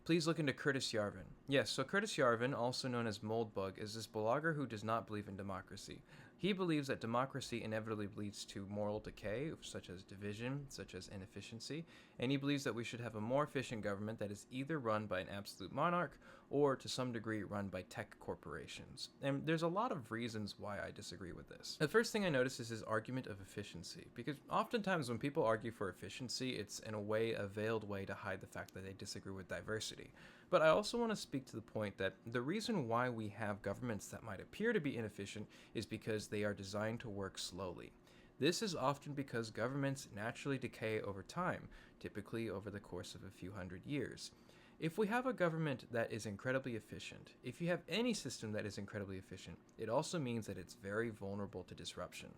Please look into Curtis Yarvin. Yes, so Curtis Yarvin, also known as Moldbug, is this blogger who does not believe in democracy. He believes that democracy inevitably leads to moral decay, such as division, such as inefficiency, and he believes that we should have a more efficient government that is either run by an absolute monarch or, to some degree, run by tech corporations. And there's a lot of reasons why I disagree with this. The first thing I notice is his argument of efficiency, because oftentimes when people argue for efficiency, it's in a way a veiled way to hide the fact that they disagree with diversity. But I also want to speak to the point that the reason why we have governments that might appear to be inefficient is because they are designed to work slowly. This is often because governments naturally decay over time, typically over the course of a few hundred years. If we have a government that is incredibly efficient, if you have any system that is incredibly efficient, it also means that it's very vulnerable to disruption.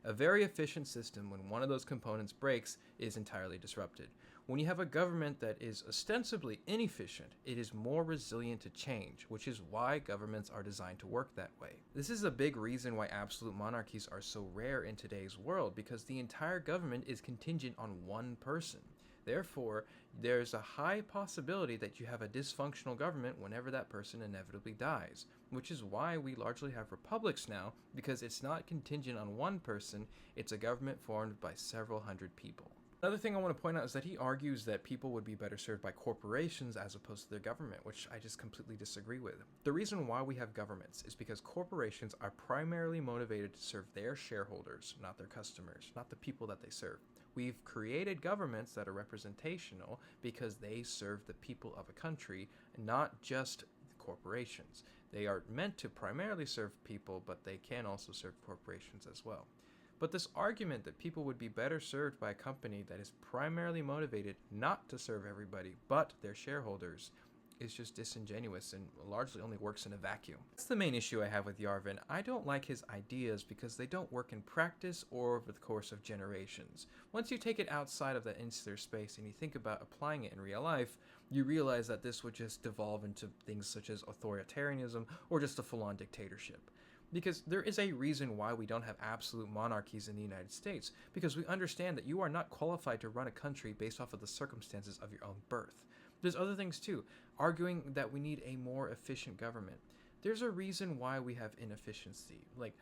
A very efficient system, when one of those components breaks, is entirely disrupted. When you have a government that is ostensibly inefficient, it is more resilient to change, which is why governments are designed to work that way. This is a big reason why absolute monarchies are so rare in today's world, because the entire government is contingent on one person. Therefore, there's a high possibility that you have a dysfunctional government whenever that person inevitably dies, which is why we largely have republics now, because it's not contingent on one person, it's a government formed by several hundred people. Another thing I want to point out is that he argues that people would be better served by corporations as opposed to their government, which I just completely disagree with. The reason why we have governments is because corporations are primarily motivated to serve their shareholders, not their customers, not the people that they serve. We've created governments that are representational because they serve the people of a country, not just corporations. They are meant to primarily serve people, but they can also serve corporations as well. But this argument that people would be better served by a company that is primarily motivated not to serve everybody but their shareholders is just disingenuous and largely only works in a vacuum. That's the main issue I have with Yarvin. I don't like his ideas because they don't work in practice or over the course of generations. Once you take it outside of that insular space and you think about applying it in real life, you realize that this would just devolve into things such as authoritarianism or just a full-on dictatorship. Because there is a reason why we don't have absolute monarchies in the United States, because we understand that you are not qualified to run a country based off of the circumstances of your own birth. There's other things too, arguing that we need a more efficient government. There's a reason why we have inefficiency, like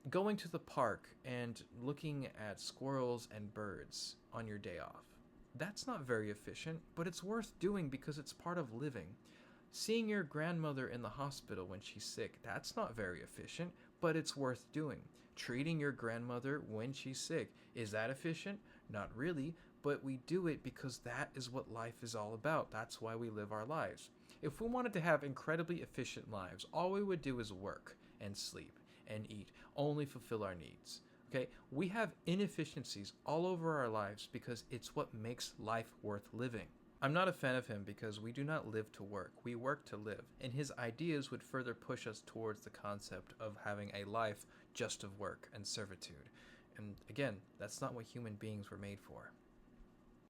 going to the park and looking at squirrels and birds on your day off. That's not very efficient, but it's worth doing because it's part of living. Seeing your grandmother in the hospital when she's sick, that's not very efficient, but it's worth doing. Treating your grandmother when she's sick, is that efficient? Not really, but we do it because that is what life is all about. That's why we live our lives. If we wanted to have incredibly efficient lives, all we would do is work and sleep and eat, only fulfill our needs. Okay, we have inefficiencies all over our lives because it's what makes life worth living. I'm not a fan of him because we do not live to work, we work to live, and his ideas would further push us towards the concept of having a life just of work and servitude. And again, that's not what human beings were made for.